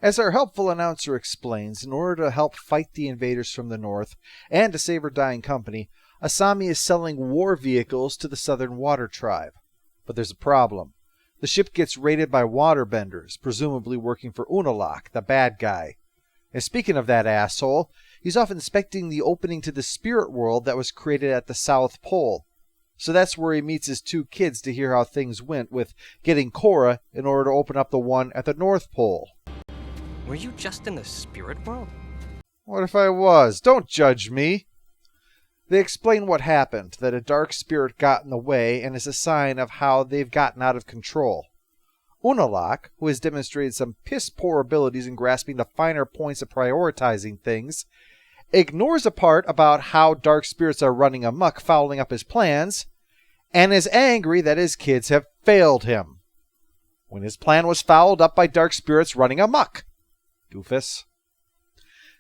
As our helpful announcer explains, in order to help fight the invaders from the north and to save her dying company, Asami is selling war vehicles to the Southern Water Tribe. But there's a problem. The ship gets raided by waterbenders, presumably working for Unalaq, the bad guy. And speaking of that asshole, he's off inspecting the opening to the spirit world that was created at the South Pole. So that's where he meets his two kids to hear how things went with getting Korra in order to open up the one at the North Pole. Were you just in the spirit world? What if I was? Don't judge me. They explain what happened, that a dark spirit got in the way and is a sign of how they've gotten out of control. Unalaq, who has demonstrated some piss-poor abilities in grasping the finer points of prioritizing things, ignores a part about how dark spirits are running amok, fouling up his plans, and is angry that his kids have failed him. When his plan was fouled up by dark spirits running amok. Doofus.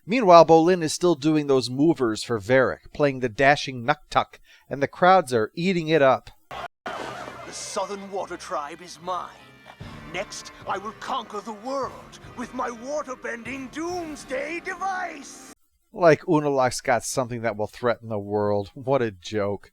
Meanwhile, Bolin is still doing those movers for Varrick, playing the dashing Nucktuck, and the crowds are eating it up. The Southern Water Tribe is mine. Next, I will conquer the world with my water-bending doomsday device. Like Unalaq's got something that will threaten the world. What a joke.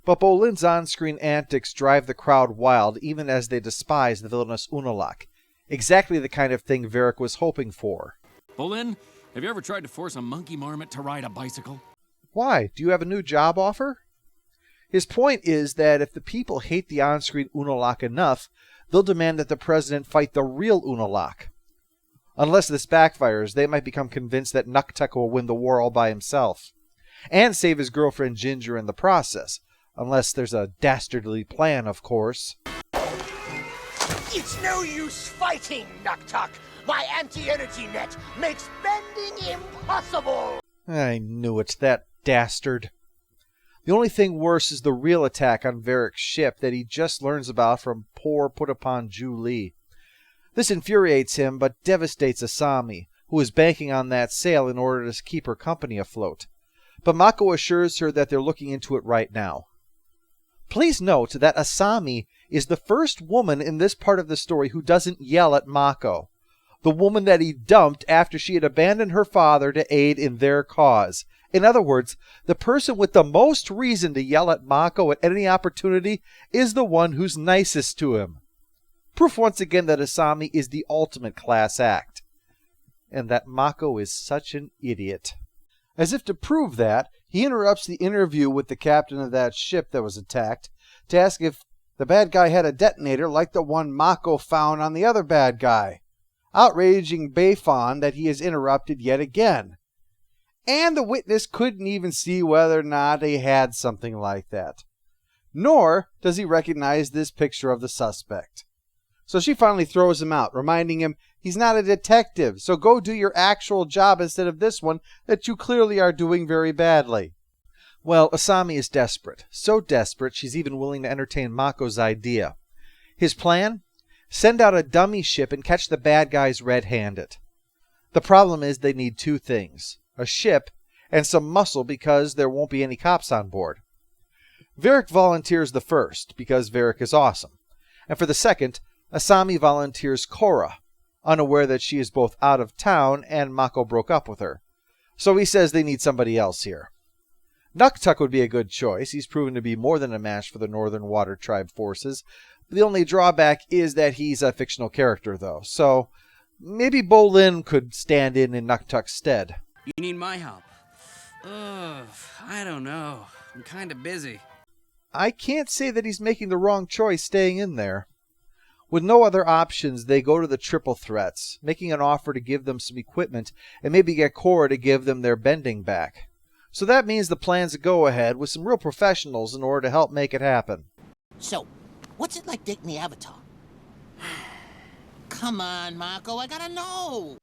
But Bolin's on-screen antics drive the crowd wild, even as they despise the villainous Unalaq. Exactly the kind of thing Varrick was hoping for. Bolin, have you ever tried to force a monkey marmot to ride a bicycle? Why? Do you have a new job offer? His point is that if the people hate the on-screen Unalaq enough, they'll demand that the president fight the real Unalaq. Unless this backfires, they might become convinced that Nucktuck will win the war all by himself. And save his girlfriend Ginger in the process. Unless there's a dastardly plan, of course. It's no use fighting, Nucktuck. My anti-energy net makes bending impossible. I knew it, that dastard. The only thing worse is the real attack on Varrick's ship that he just learns about from poor put-upon Ju Li. This infuriates him, but devastates Asami, who is banking on that sale in order to keep her company afloat. But Mako assures her that they're looking into it right now. Please note that Asami is the first woman in this part of the story who doesn't yell at Mako. The woman that he dumped after she had abandoned her father to aid in their cause. In other words, the person with the most reason to yell at Mako at any opportunity is the one who's nicest to him. Proof once again that Asami is the ultimate class act. And that Mako is such an idiot. As if to prove that, he interrupts the interview with the captain of that ship that was attacked to ask if the bad guy had a detonator like the one Mako found on the other bad guy, outraging Bayfon that he is interrupted yet again. And the witness couldn't even see whether or not he had something like that. Nor does he recognize this picture of the suspect. So she finally throws him out, reminding him he's not a detective, so go do your actual job instead of this one that you clearly are doing very badly. Well, Asami is desperate. So desperate she's even willing to entertain Mako's idea. His plan? Send out a dummy ship and catch the bad guys red-handed. The problem is they need two things. A ship and some muscle because there won't be any cops on board. Varrick volunteers the first because Varrick is awesome. And for the second, Asami volunteers Korra, unaware that she is both out of town and Mako broke up with her. So he says they need somebody else here. Nucktuck would be a good choice. He's proven to be more than a match for the Northern Water Tribe forces. The only drawback is that he's a fictional character, though. So maybe Bolin could stand in Nucktuck's stead. You need my help? I don't know. I'm kind of busy. I can't say that he's making the wrong choice staying in there. With no other options, they go to the triple threats, making an offer to give them some equipment and maybe get Korra to give them their bending back. So that means the plan's a go-ahead with some real professionals in order to help make it happen. So, what's it like dating the Avatar? Come on, Mako, I gotta know!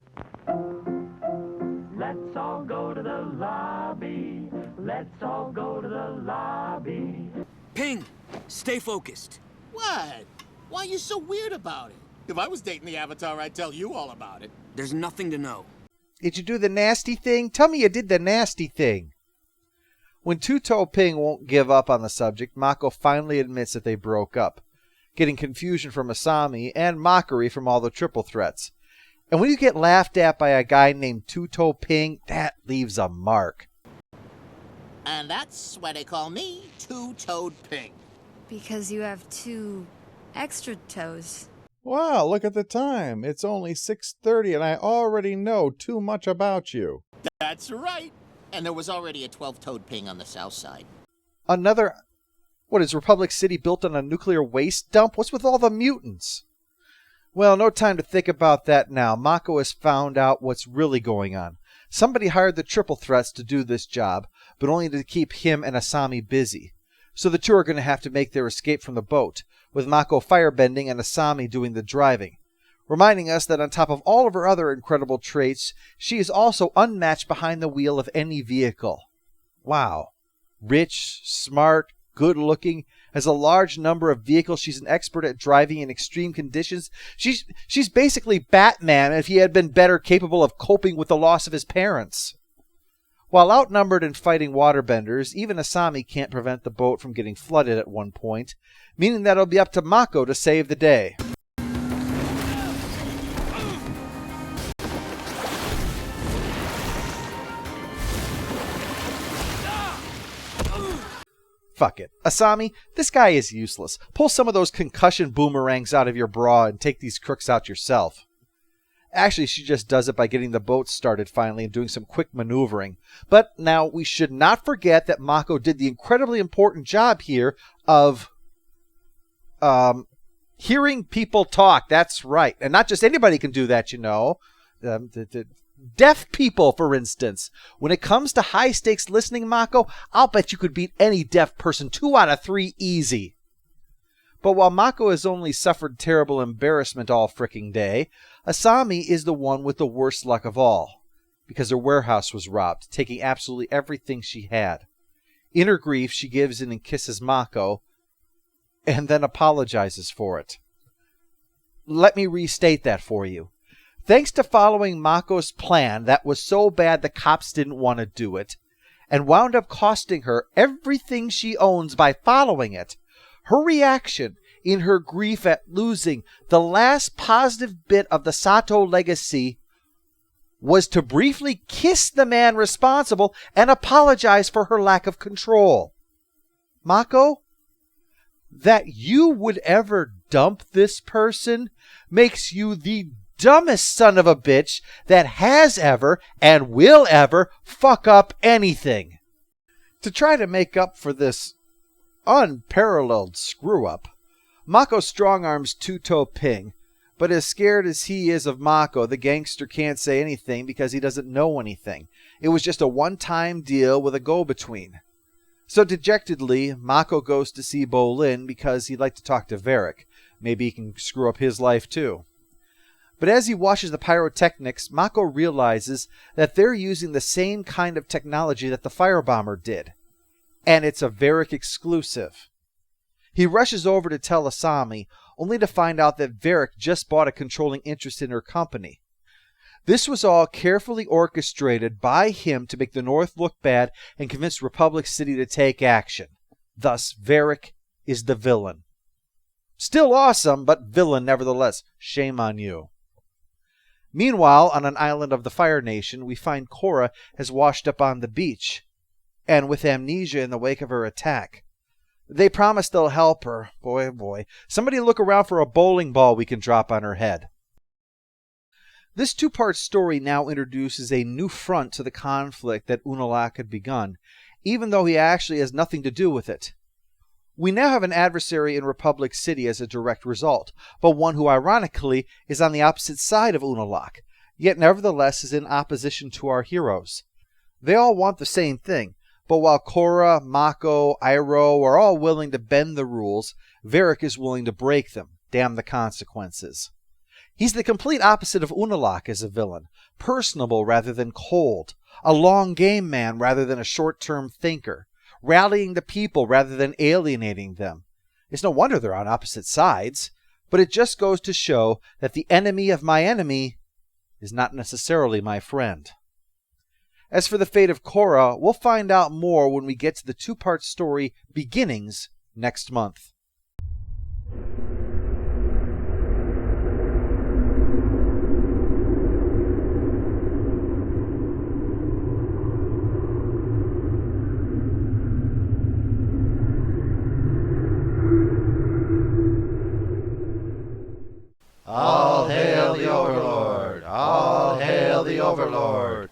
Let's all go to the lobby. Let's all go to the lobby. Ping! Stay focused. What? Why are you so weird about it? If I was dating the Avatar, I'd tell you all about it. There's nothing to know. Did you do the nasty thing? Tell me you did the nasty thing. When Two-Toe Ping won't give up on the subject, Mako finally admits that they broke up, getting confusion from Asami and mockery from all the triple threats. And when you get laughed at by a guy named Two-Toe Ping, that leaves a mark. And that's why they call me Two-Toed Ping. Because you have 2 extra toes. Wow, look at the time. It's only 6:30 and I already know too much about you. That's right. And there was already a 12-toed Ping on the south side. Another... What, is Republic City built on a nuclear waste dump? What's with all the mutants? Well, no time to think about that now. Mako has found out what's really going on. Somebody hired the triple threats to do this job, but only to keep him and Asami busy. So the two are going to have to make their escape from the boat, with Mako firebending and Asami doing the driving. Reminding us that on top of all of her other incredible traits, she is also unmatched behind the wheel of any vehicle. Wow. Rich, smart, good-looking, has a large number of vehicles. She's an expert at driving in extreme conditions. She's basically Batman if he had been better capable of coping with the loss of his parents. While outnumbered and fighting waterbenders, even Asami can't prevent the boat from getting flooded at one point, meaning that it'll be up to Mako to save the day. Fuck it. Asami, this guy is useless. Pull some of those concussion boomerangs out of your bra and take these crooks out yourself. Actually, she just does it by getting the boat started finally and doing some quick maneuvering. But now, we should not forget that Mako did the incredibly important job here of hearing people talk. That's right. And not just anybody can do that, you know. Deaf people, for instance. When it comes to high-stakes listening, Mako, I'll bet you could beat any deaf person 2 out of 3 easy. But while Mako has only suffered terrible embarrassment all fricking day, Asami is the one with the worst luck of all, because her warehouse was robbed, taking absolutely everything she had. In her grief, she gives in and kisses Mako, and then apologizes for it. Let me restate that for you. Thanks to following Mako's plan that was so bad the cops didn't want to do it, and wound up costing her everything she owns by following it, her reaction in her grief at losing the last positive bit of the Sato legacy was to briefly kiss the man responsible and apologize for her lack of control. Mako, that you would ever dump this person makes you the dumbest son of a bitch that has ever and will ever fuck up anything. To try to make up for this unparalleled screw-up, Mako strong-arms Two-Toe Ping, but as scared as he is of Mako, the gangster can't say anything because he doesn't know anything. It was just a one-time deal with a go-between. So dejectedly, Mako goes to see Bolin because he'd like to talk to Varrick. Maybe he can screw up his life too. But as he watches the pyrotechnics, Mako realizes that they're using the same kind of technology that the firebomber did. And it's a Varrick exclusive. He rushes over to tell Asami, only to find out that Varrick just bought a controlling interest in her company. This was all carefully orchestrated by him to make the North look bad and convince Republic City to take action. Thus, Varrick is the villain. Still awesome, but villain nevertheless. Shame on you. Meanwhile, on an island of the Fire Nation, we find Korra has washed up on the beach, and with amnesia in the wake of her attack. They promise they'll help her. Boy, oh boy. Somebody look around for a bowling ball we can drop on her head. This 2-part story now introduces a new front to the conflict that Unalaq had begun, even though he actually has nothing to do with it. We now have an adversary in Republic City as a direct result, but one who ironically is on the opposite side of Unalaq, yet nevertheless is in opposition to our heroes. They all want the same thing, but while Korra, Mako, Iroh are all willing to bend the rules, Varrick is willing to break them. Damn the consequences. He's the complete opposite of Unalaq as a villain, personable rather than cold, a long game man rather than a short-term thinker, rallying the people rather than alienating them. It's no wonder they're on opposite sides, but it just goes to show that the enemy of my enemy is not necessarily my friend. As for the fate of Korra, we'll find out more when we get to the 2-part story Beginnings next month. All hail the Overlord! All hail the Overlord!